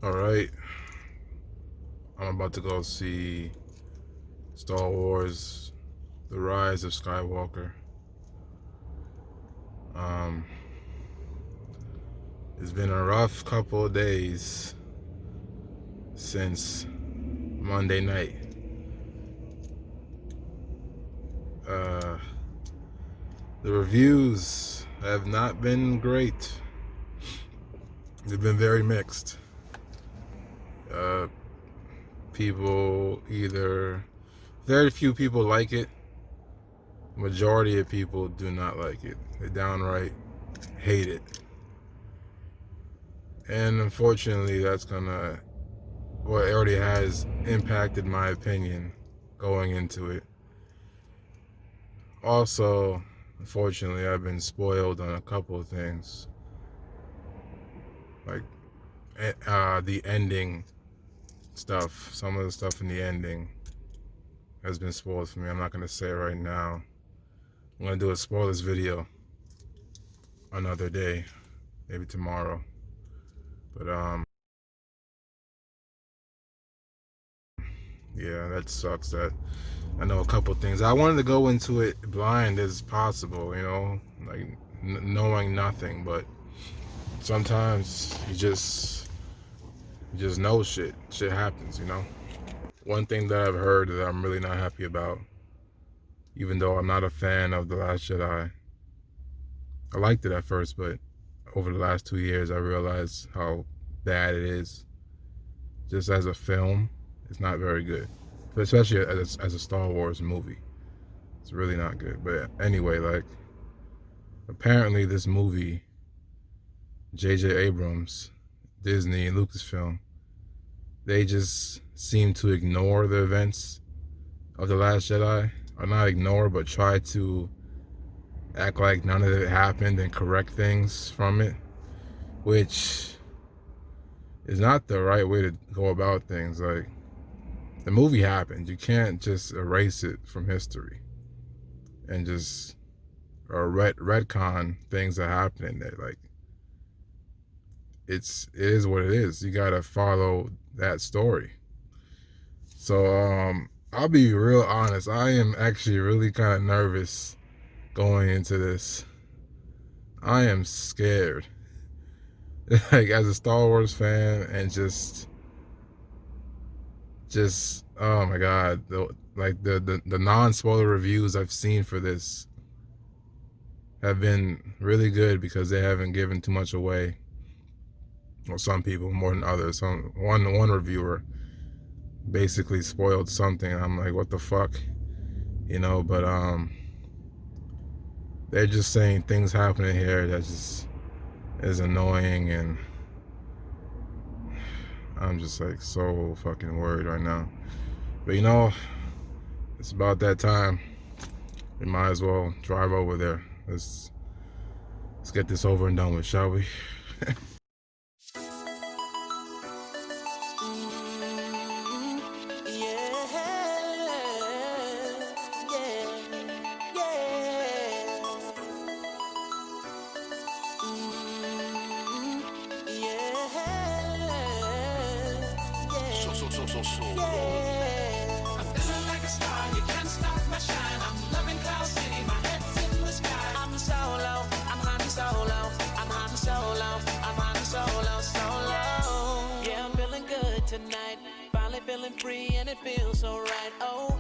Alright, I'm about to go see Star Wars The Rise of Skywalker. Um, it's been a rough couple of days since Monday night. The reviews have not been great. They've been very mixed. People very few people like it. Majority of people do not like it. They downright hate it. And unfortunately, it already has impacted my opinion going into it. Also, unfortunately, I've been spoiled on a couple of things. Like the ending stuff. Some of the stuff in the ending has been spoiled for me. I'm not going to say it right now. I'm going to do a spoilers video another day, maybe tomorrow. But yeah, that sucks. That I know a couple things. I wanted to go into it blind as possible, like knowing nothing. But sometimes you just know shit. Shit happens, One thing that I've heard that I'm really not happy about, even though I'm not a fan of The Last Jedi. I liked it at first, but over the last 2 years, I realized how bad it is. Just as a film, it's not very good. But especially as a Star Wars movie. It's really not good. But anyway, apparently this movie, J.J. Abrams, Disney, and Lucasfilm, they just seem to ignore the events of The Last Jedi. Or not ignore, but try to act like none of it happened and correct things from it, which is not the right way to go about things. Like, the movie happened. You can't just erase it from history and just retcon things that happen in there. Like, it is what it is. You gotta follow that story. So I'll be real honest. I am actually really kind of nervous going into this. I am scared. Like, as a Star Wars fan, and just oh my god, the non-spoiler reviews I've seen for this have been really good because they haven't given too much away. Well, some people more than others. One reviewer basically spoiled something. I'm like, what the fuck, But they're just saying things happening here that just is annoying, and I'm just like so fucking worried right now. But it's about that time. We might as well drive over there. Let's get this over and done with, shall we? I'm feeling like a star, you can't stop my shine. I'm loving Cloud City, my head's in the sky. I'm solo, I'm Han Solo, I'm Han Solo, I'm Han Solo, solo. Yeah, I'm feeling good tonight, finally feeling free and it feels so right. Oh,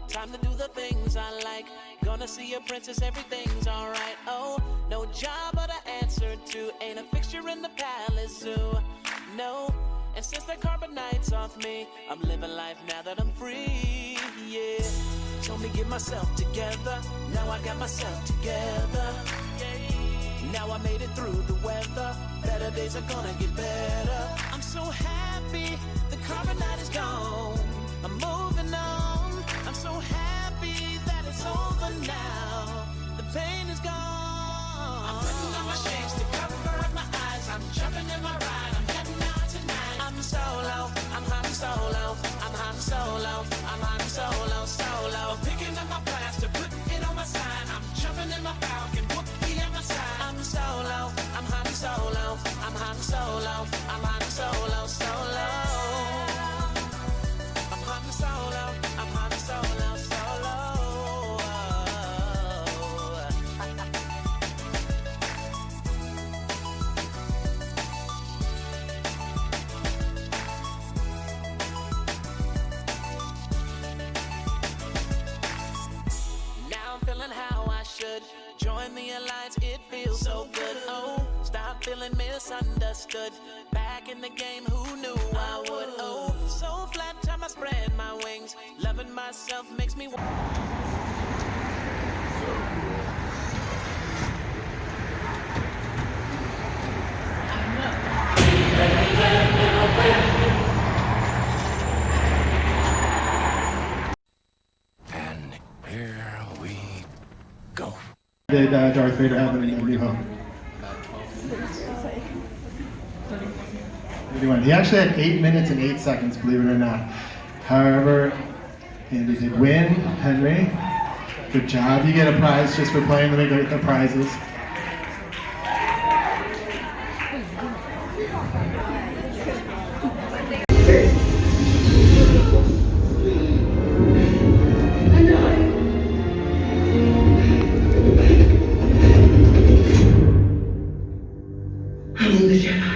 time to do the things I like. Gonna see a princess, everything's alright. Oh, no job but I answer to, ain't a fixture in the palace zoo. No. And since the carbonite's off me, I'm living life now that I'm free, yeah. Told me get myself together, now I got myself together. Now I made it through the weather, better days are gonna get better. I'm so happy, the carbonite is gone. I'm moving on, I'm so happy that it's over now. The pain is gone. I'm putting on my shades to cover up my eyes. I'm jumping in my ride, I'm heading out tonight. I'm solo, I'm Han Solo, I'm Han Solo, I'm Han Solo, solo. Picking up my plaster, putting it on my side. I'm jumping in my falcon, whoopie at my side. I'm solo, I'm Han Solo, I'm Han Solo, I'm Han Solo, solo. Join the alliance, it feels so good. Oh, stop feeling misunderstood. Back in the game, who knew I would? Oh, so flat time I spread my wings. Loving myself makes me want. And here we go. Did Darth Vader have in A New Hope? 31. He actually had 8 minutes and 8 seconds, believe it or not. However, Andy did win. Henry, good job. You get a prize just for playing. Let me go get the prizes. I'm the Jedi.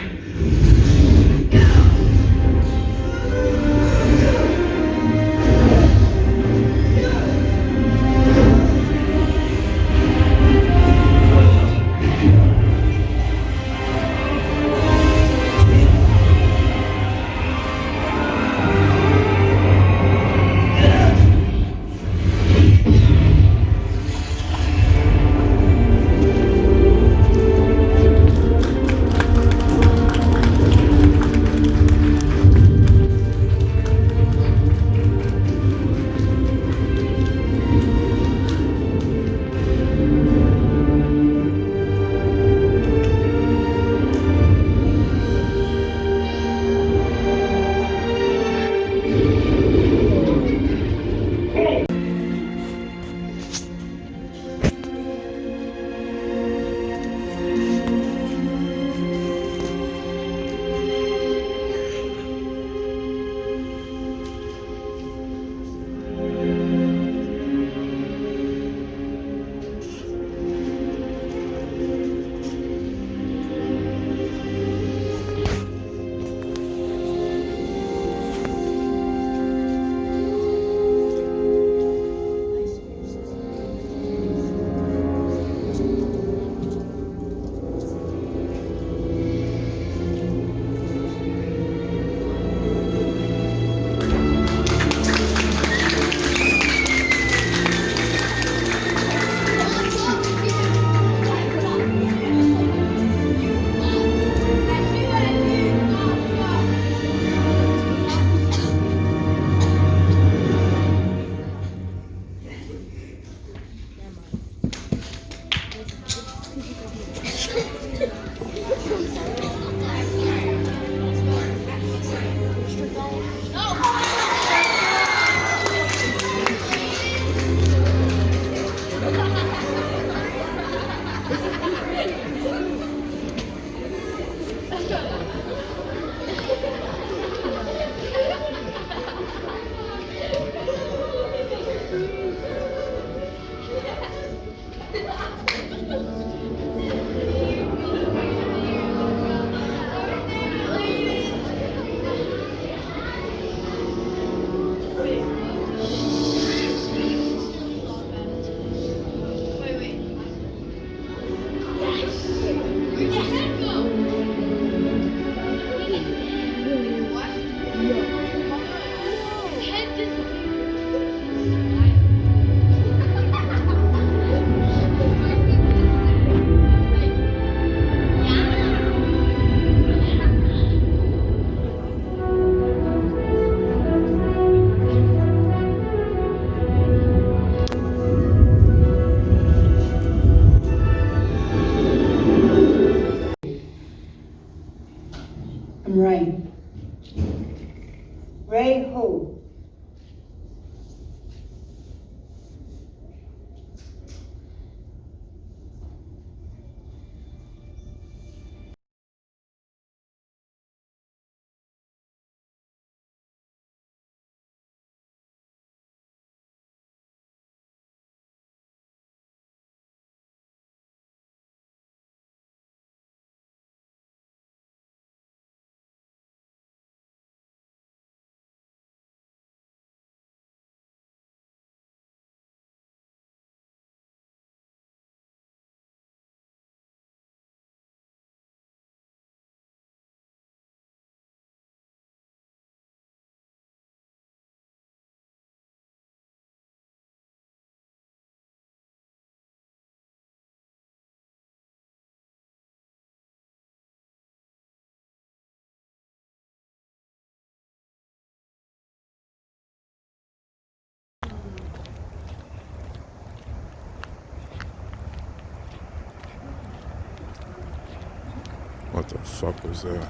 What the fuck was that?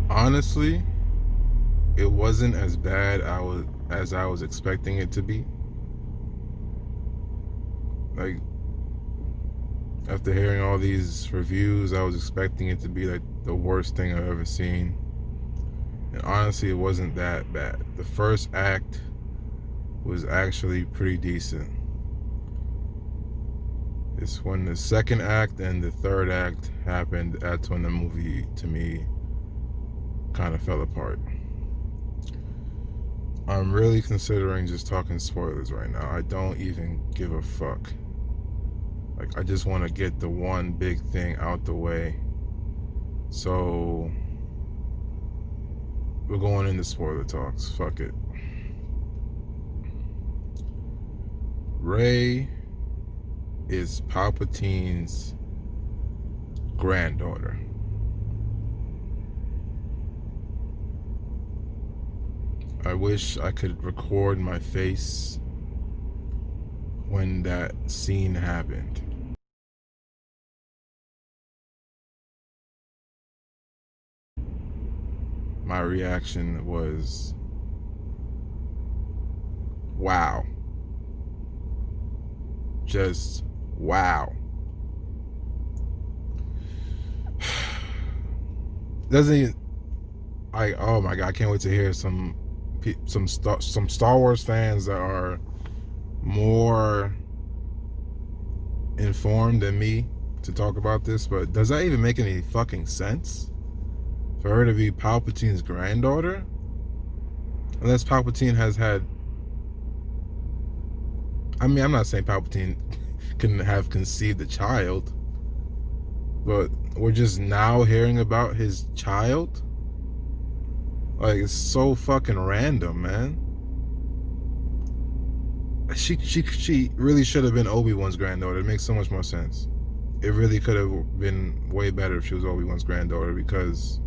Honestly, it wasn't as bad as I was expecting it to be. Like, after hearing all these reviews, I was expecting it to be like the worst thing I've ever seen. And honestly, it wasn't that bad. The first act was actually pretty decent. It's when the second act and the third act happened, that's when the movie, to me, kind of fell apart. I'm really considering just talking spoilers right now. I don't even give a fuck. Like, I just want to get the one big thing out the way. So, we're going into spoiler talks. Fuck it. Rey is Palpatine's granddaughter. I wish I could record my face when that scene happened. My reaction was, wow. Just wow. Doesn't even, oh my god, I can't wait to hear some Star Wars fans that are more informed than me to talk about this. But does that even make any fucking sense for her to be Palpatine's granddaughter? Unless Palpatine has had, I mean, I'm not saying Palpatine couldn't have conceived a child, but we're just now hearing about his child. Like, it's so fucking random, man. She really should have been Obi-Wan's granddaughter. It makes so much more sense. It really could have been way better if she was Obi-Wan's granddaughter, because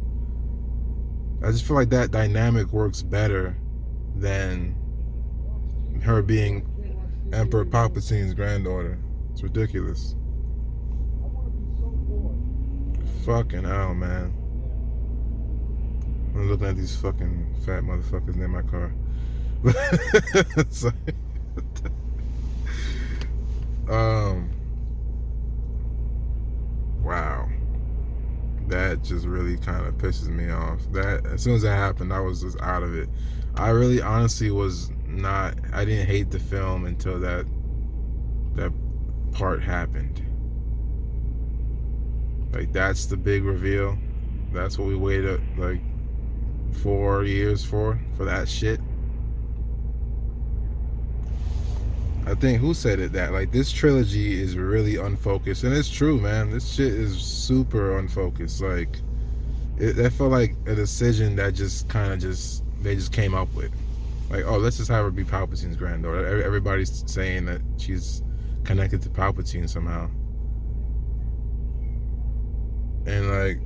I just feel like that dynamic works better than her being Emperor Palpatine's granddaughter. It's ridiculous. Fucking hell, man. I'm looking at these fucking fat motherfuckers near my car. It's like, wow. That just really kind of pisses me off. That, as soon as that happened, I was just out of it. I really honestly was not, I didn't hate the film until that part happened. Like, that's the big reveal. That's what we waited like 4 years for that shit. I think, who said it, that like this trilogy is really unfocused, and it's true, man. This shit is super unfocused. Like, that felt like a decision that just kind of they just came up with. Like, oh, let's just have her be Palpatine's granddaughter. Everybody's saying that she's connected to Palpatine somehow. And like,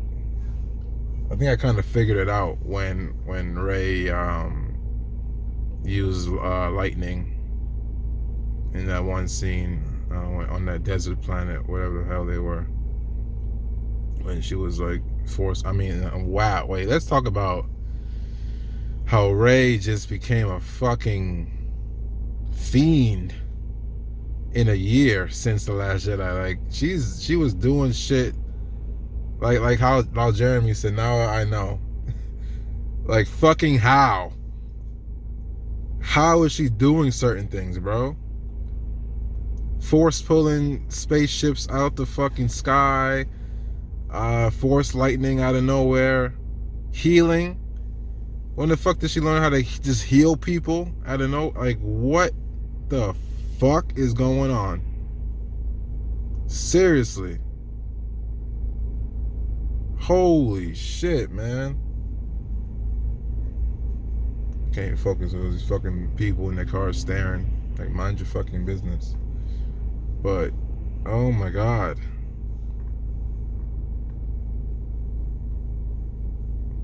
I think I kind of figured it out when Rey used lightning in that one scene on that desert planet, whatever the hell they were, when she was like forced. I mean, wow. Wait, let's talk about how Rey just became a fucking fiend in a year since The Last Jedi. Like, she was doing shit. Like how Jeremy said, now I know. Like, fucking how? How is she doing certain things, bro? Force pulling spaceships out the fucking sky, force lightning out of nowhere, healing. When the fuck did she learn how to just heal people out of nowhere? Like, what the fuck is going on? Seriously. Holy shit, man. Can't even focus on these fucking people in their cars staring. Like, mind your fucking business. But, oh my god.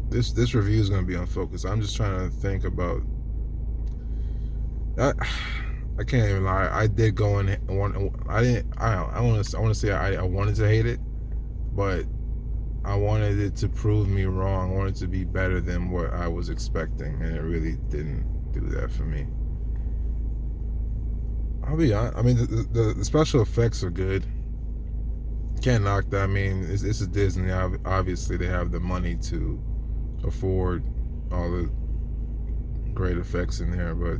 This review is going to be unfocused. I'm just trying to think about I can't even lie. I did go in one. I didn't. I want to say I wanted to hate it, but I wanted it to prove me wrong. I wanted it to be better than what I was expecting, and it really didn't do that for me. I'll be honest. I mean, the special effects are good. Can't knock that. I mean, it's a Disney. Obviously, they have the money to afford all the great effects in there, but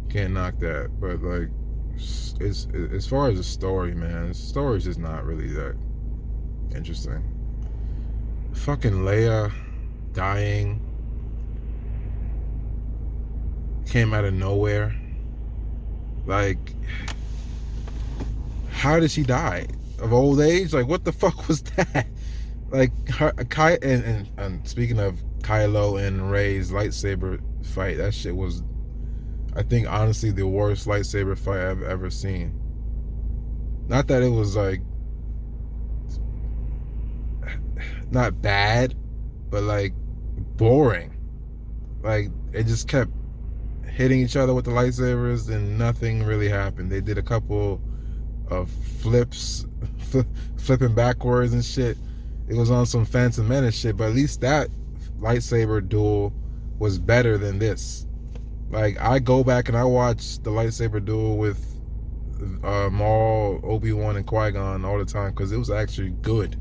can't knock that. But like, it's as far as the story, man, the story's just not really that interesting. Fucking Leia dying came out of nowhere. Like, how did she die? Of old age? Like, what the fuck was that? Like, and speaking of Kylo and Rey's lightsaber fight, that shit was, I think, honestly, the worst lightsaber fight I've ever seen. Not that it was like not bad, but like boring. Like, it just kept hitting each other with the lightsabers and nothing really happened. They did a couple of flips, flipping backwards and shit. It was on some Phantom Menace shit, but at least that lightsaber duel was better than this. Like, I go back and I watch the lightsaber duel with Maul, Obi-Wan, and Qui-Gon all the time because it was actually good.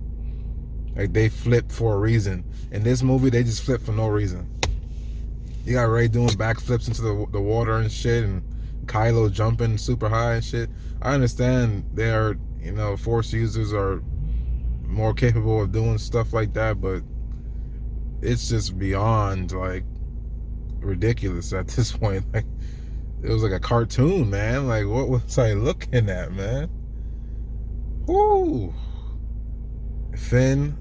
Like, they flipped for a reason. In this movie, they just flipped for no reason. You got Rey doing backflips into the water and shit, and Kylo jumping super high and shit. I understand they are, Force users are more capable of doing stuff like that, but it's just beyond, like, ridiculous at this point. Like, it was like a cartoon, man. Like, what was I looking at, man? Woo! Finn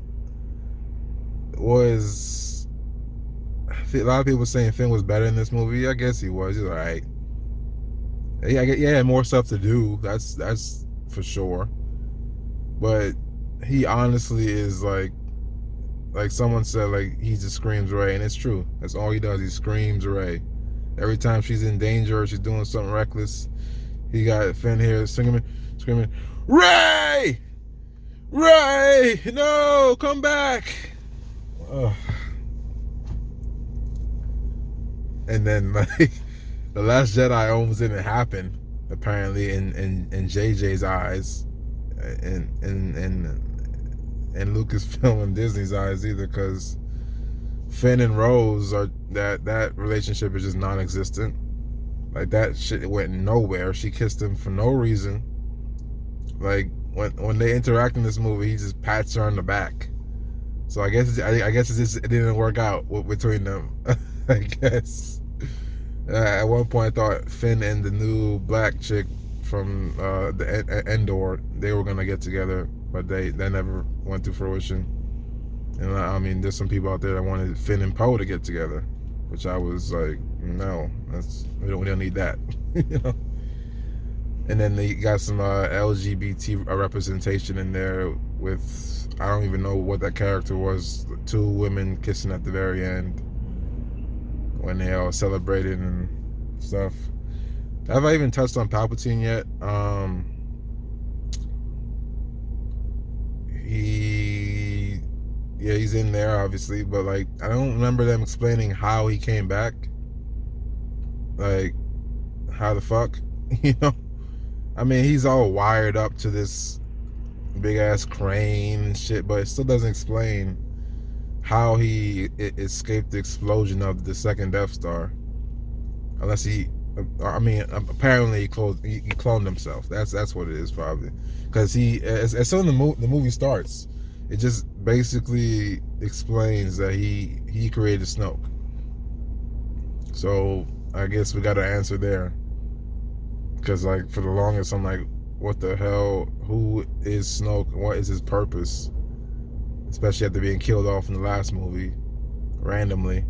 was... a lot of people saying Finn was better in this movie. I guess he was. He's alright. Yeah, he had more stuff to do. That's for sure. But he honestly is like someone said, like, he just screams Rey, and it's true. That's all he does. He screams Rey. Every time she's in danger or she's doing something reckless, he got Finn here screaming, Rey! Rey! No! Come back! Ugh. And then, like, The Last Jedi almost didn't happen, apparently, in JJ's eyes, and Lucasfilm and Disney's eyes either, because Finn and Rose are that relationship is just non-existent. Like, that shit went nowhere. She kissed him for no reason. Like, when they interact in this movie, he just pats her on the back. So I guess it didn't work out between them. I guess. At one point, I thought Finn and the new black chick from the Endor, they were gonna get together, but they never went to fruition. And I mean, there's some people out there that wanted Finn and Poe to get together, which I was like, no, we don't need that, And then they got some LGBT representation in there with, I don't even know what that character was, 2 women kissing at the very end when they all celebrated and stuff. Have I even touched on Palpatine yet? He's in there obviously, but like, I don't remember them explaining how he came back. Like, how the fuck, I mean, he's all wired up to this big ass crane and shit, but it still doesn't explain how he escaped the explosion of the second Death Star. Unless apparently he cloned himself. That's what it is, probably. Because as soon as the movie starts, it just basically explains that he created Snoke. So I guess we got an answer there. Because, like, for the longest, I'm like, what the hell? Who is Snoke? What is his purpose? Especially after being killed off in the last movie, randomly.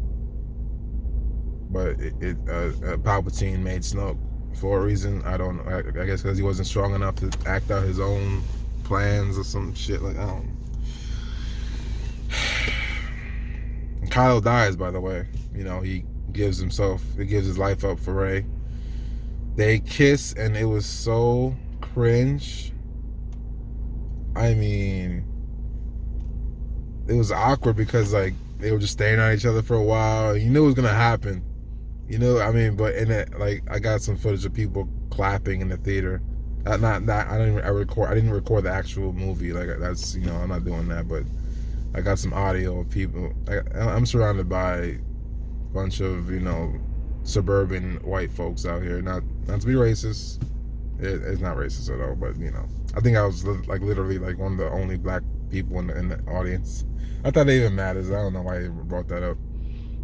But Palpatine made Snoke for a reason. I don't know. I guess because he wasn't strong enough to act out his own plans or some shit. Like, I don't know. And Kylo dies, by the way. He gives his life up for Rey. They kiss, and it was so cringe. I mean, it was awkward because like they were just staring at each other for a while. You knew it was gonna happen. You know, I mean, but in it, like, I got some footage of people clapping in the theater. I didn't record the actual movie. Like, that's, you know, I'm not doing that. But I got some audio of people. I'm surrounded by a bunch of, you know, suburban white folks out here. Not to be racist. It's not racist at all. But, you know, I think I was like literally like one of the only black people in the audience. I thought it even matters. I don't know why I even brought that up.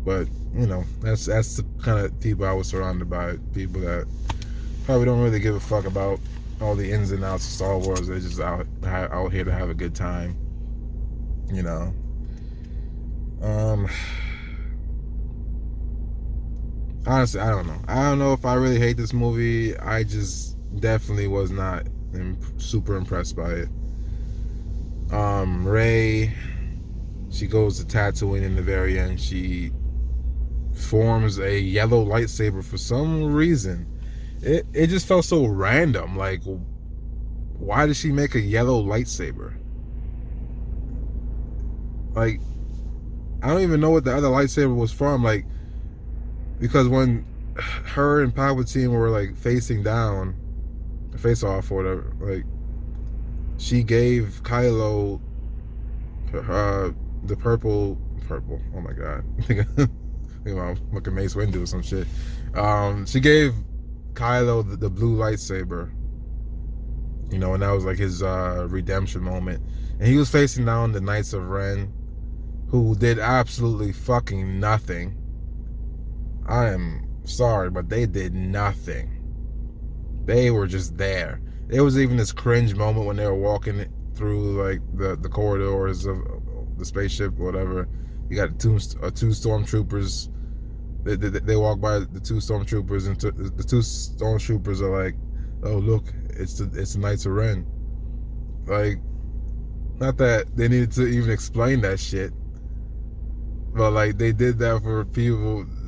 But, you know, that's the kind of people I was surrounded by. People that probably don't really give a fuck about all the ins and outs of Star Wars. They're just out here to have a good time. You know. Honestly, I don't know. I don't know if I really hate this movie. I just definitely was not super impressed by it. Rey, she goes to Tatooine in the very end. She forms a yellow lightsaber for some reason. It just felt so random. Like, why did she make a yellow lightsaber? Like, I don't even know what the other lightsaber was from. Like, because when her and Palpatine were like facing down, face off or whatever, like, she gave Kylo the purple. Oh my god. Like a Mace Windu or some shit. She gave Kylo the blue lightsaber, you know, and that was like his redemption moment. And he was facing down the Knights of Ren, who did absolutely fucking nothing. I am sorry, but they did nothing. They were just there. There was even this cringe moment when they were walking through like the corridors of the spaceship or whatever. You got two stormtroopers. They walk by the two stormtroopers, and the two stormtroopers are like, "Oh, look, it's the Knights of Ren." Like, not that they needed to even explain that shit, but like they did that for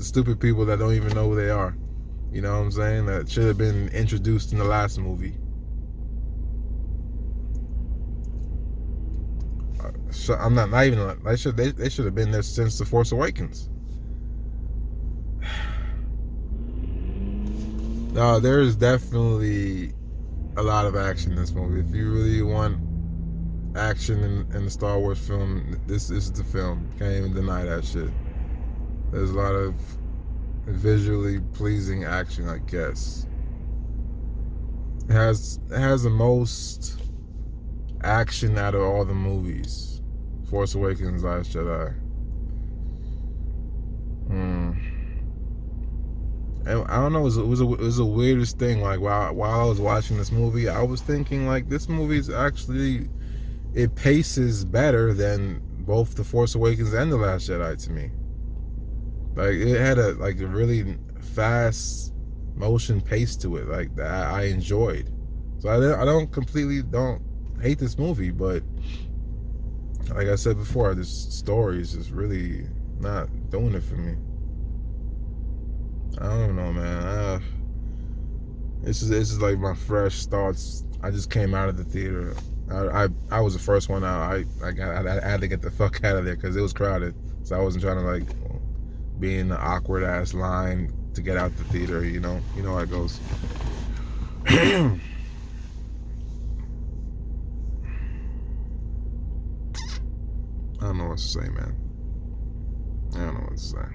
stupid people that don't even know who they are. You know what I'm saying? That should have been introduced in the last movie. So I'm not even. They should have been there since The Force Awakens. No, there is definitely a lot of action in this movie. If you really want action in the Star Wars film, this is the film. Can't even deny that shit. There's a lot of visually pleasing action, I guess. It has the most action out of all the movies. Force Awakens, Last Jedi. And I don't know, it was the weirdest thing. Like, while I was watching this movie, I was thinking, like, this movie is actually, it paces better than both The Force Awakens and The Last Jedi to me. Like, it had a really fast motion pace to it, like, that I enjoyed. So I don't hate this movie, but like I said before, this story is just really not doing it for me. I don't know, man. This is like my fresh thoughts. I just came out of the theater. I was the first one out. I had to get the fuck out of there because it was crowded. So I wasn't trying to like be in the awkward ass line to get out the theater. You know how it goes. I don't know what to say, man. I don't know what to say.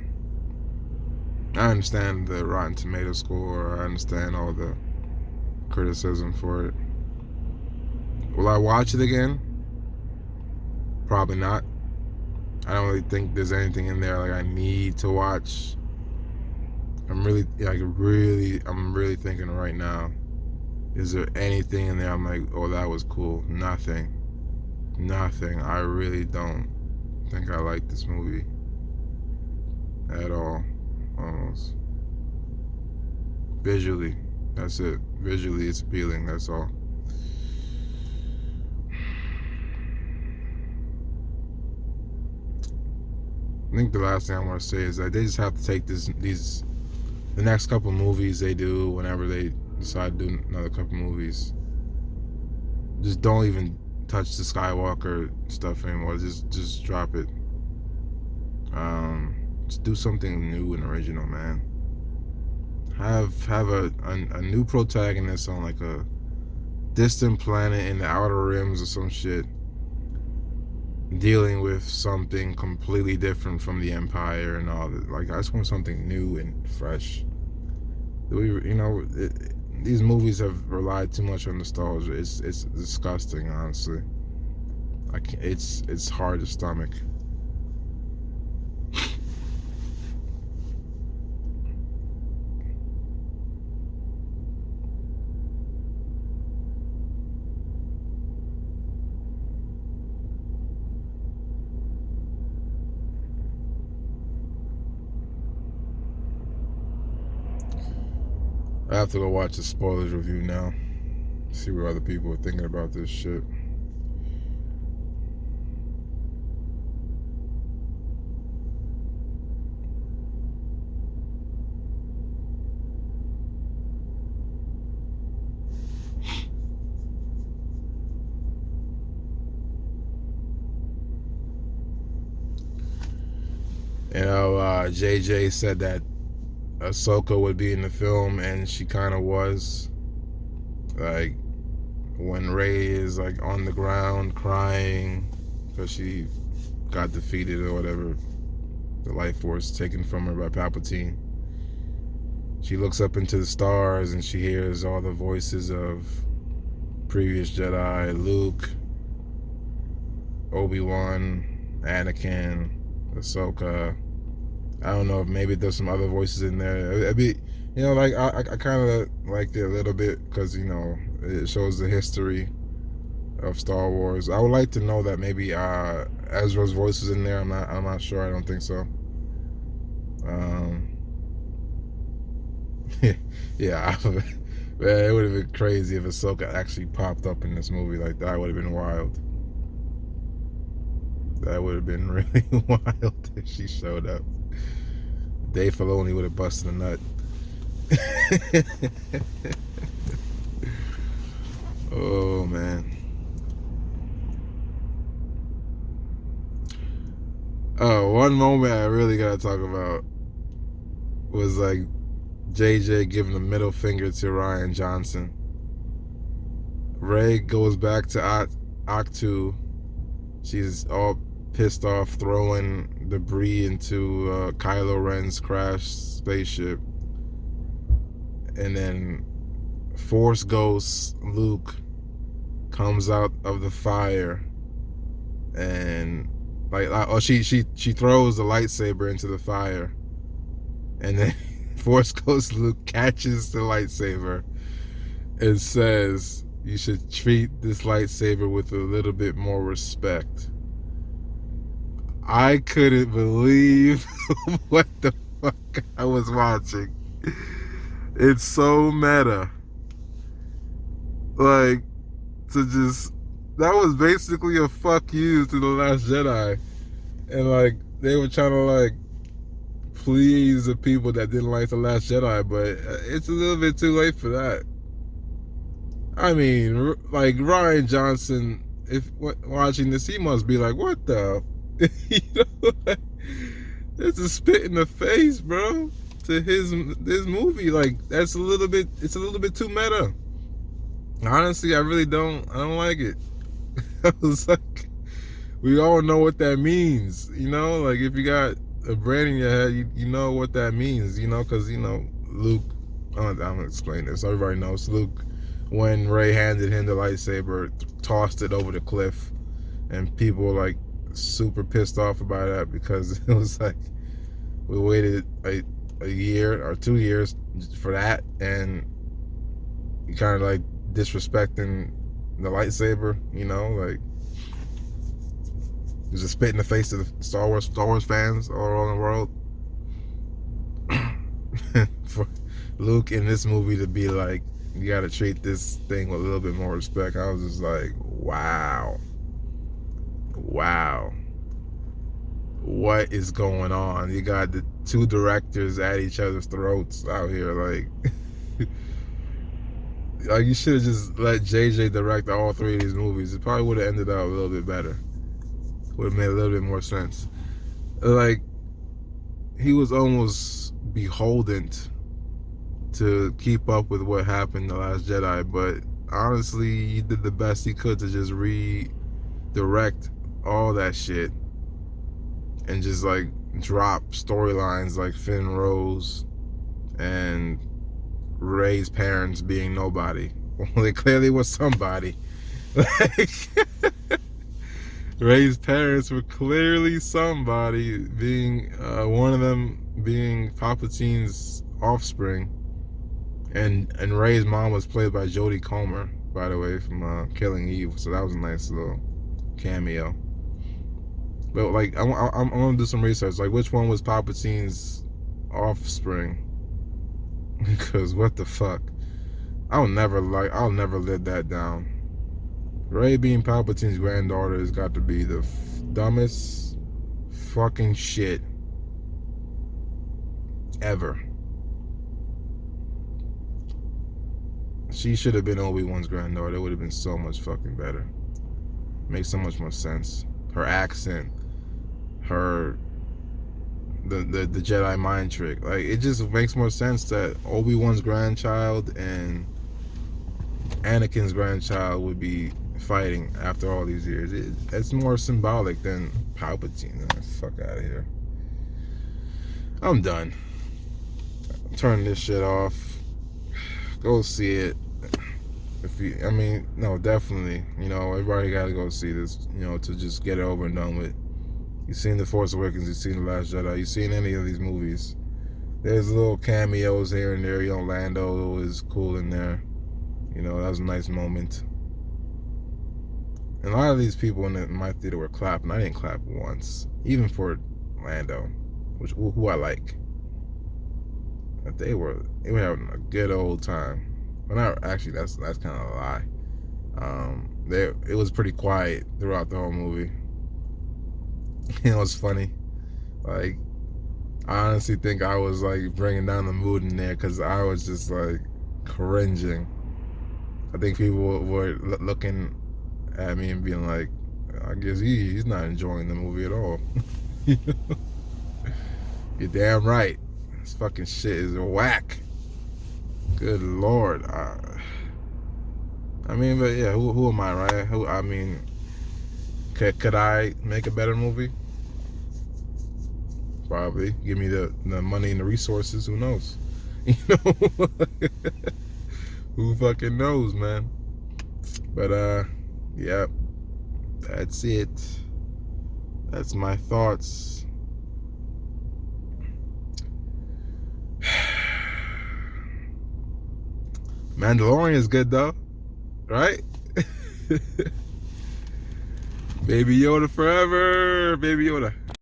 I understand the Rotten Tomato score. I understand all the criticism for it. Will I watch it again? Probably not. I don't really think there's anything in there like I need to watch. I'm really thinking right now. Is there anything in there I'm like, oh, that was cool? Nothing. I really don't think I like this movie at all. Almost. Visually, that's it. Visually, it's appealing. That's all. I think the last thing I want to say is that they just have to take the next couple movies they do, whenever they decide to do another couple movies, just don't even touch the Skywalker stuff anymore. Just drop it. Just do something new and original, man. Have a new protagonist on like a distant planet in the outer rims or some shit, dealing with something completely different from the Empire and all that. Like, I just want something new and fresh. These movies have relied too much on nostalgia. It's disgusting, honestly. It's hard to stomach. I have to go watch the spoilers review now. See what other people are thinking about this shit. JJ said that Ahsoka would be in the film, and she kind of was. Like, when Rey is like on the ground crying because she got defeated or whatever, the life force taken from her by Palpatine, she looks up into the stars and she hears all the voices of previous Jedi: Luke, Obi-Wan, Anakin, Ahsoka. I don't know if maybe there's some other voices in there. It'd be, like, I kind of liked it a little bit because, it shows the history of Star Wars. I would like to know that maybe Ezra's voice is in there. I'm not sure. I don't think so. Yeah, man, it would have been crazy if Ahsoka actually popped up in this movie. Like, that would have been wild. That would have been really wild if she showed up. Dave Filoni would have busted a nut. Oh, man. Oh, one moment I really gotta talk about was like JJ giving the middle finger to Rian Johnson. Rey goes back to Octu. She's all pissed off, throwing debris into Kylo Ren's crashed spaceship. And then Force Ghost Luke comes out of the fire, and she throws the lightsaber into the fire, and then Force Ghost Luke catches the lightsaber and says, "You should treat this lightsaber with a little bit more respect." I couldn't believe what the fuck I was watching. It's so meta. Like, that was basically a fuck you to The Last Jedi. And like, they were trying to like please the people that didn't like The Last Jedi, but it's a little bit too late for that. I mean, like, Rian Johnson, if watching this, he must be like, what the? It's a spit in the face, bro, to this movie. Like, it's a little bit too meta. Honestly, I don't like it. I was like, we all know what that means, like, if you got a brain in your head, you know what that means, because Luke, I'm gonna explain this, everybody knows Luke, when Rey handed him the lightsaber, tossed it over the cliff, and people were like super pissed off about that because it was like, we waited a year or 2 years for that, and you kind of like disrespecting the lightsaber, like, there's a spit in the face of the Star Wars fans all around the world. For Luke in this movie to be like, you gotta treat this thing with a little bit more respect, I was just like, wow. what is going on. You got the two directors at each other's throats out here, like like you should have just let JJ direct all three of these movies. It probably would have ended up a little bit better. Would have made a little bit more sense. Like, he was almost beholden to keep up with what happened in The Last Jedi, but honestly, he did the best he could to just redirect all that shit and just like drop storylines like Finn Rose and Rey's parents being nobody. Well, they clearly was somebody. Like, Rey's parents were clearly somebody, being one of them being Palpatine's offspring, and Rey's mom was played by Jodie Comer, by the way, from Killing Eve. So that was a nice little cameo. But like, I'm gonna do some research. Like, which one was Palpatine's offspring? Because what the fuck? I'll never live that down. Rey being Palpatine's granddaughter has got to be the dumbest fucking shit ever. She should have been Obi-Wan's granddaughter. It would have been so much fucking better. Makes so much more sense. Her accent, the Jedi mind trick. Like, it just makes more sense that Obi-Wan's grandchild and Anakin's grandchild would be fighting after all these years. It's more symbolic than Palpatine. Fuck out of here. I'm done. I'm turning this shit off. Go see it. No, definitely. You know, everybody gotta go see this, you know, to just get it over and done with. You've seen The Force Awakens, you've seen The Last Jedi, you've seen any of these movies. There's little cameos here and there. You know, Lando is cool in there. You know, that was a nice moment. And a lot of these people in my theater were clapping. I didn't clap once, even for Lando, who I like. But they were having a good old time. Well, not actually. That's kind of a lie. It was pretty quiet throughout the whole movie. You know, it's funny. Like, I honestly think I was like bringing down the mood in there because I was just like cringing. I think people were looking at me and being like, I guess he's not enjoying the movie at all. You're damn right. This fucking shit is whack. Good Lord. But yeah, who am I, right? Could I make a better movie? Probably. Give me the money and the resources. Who knows? You know? Who fucking knows, man? But yeah, that's it. That's my thoughts. Mandalorian is good though, right? Baby Yoda forever, Baby Yoda.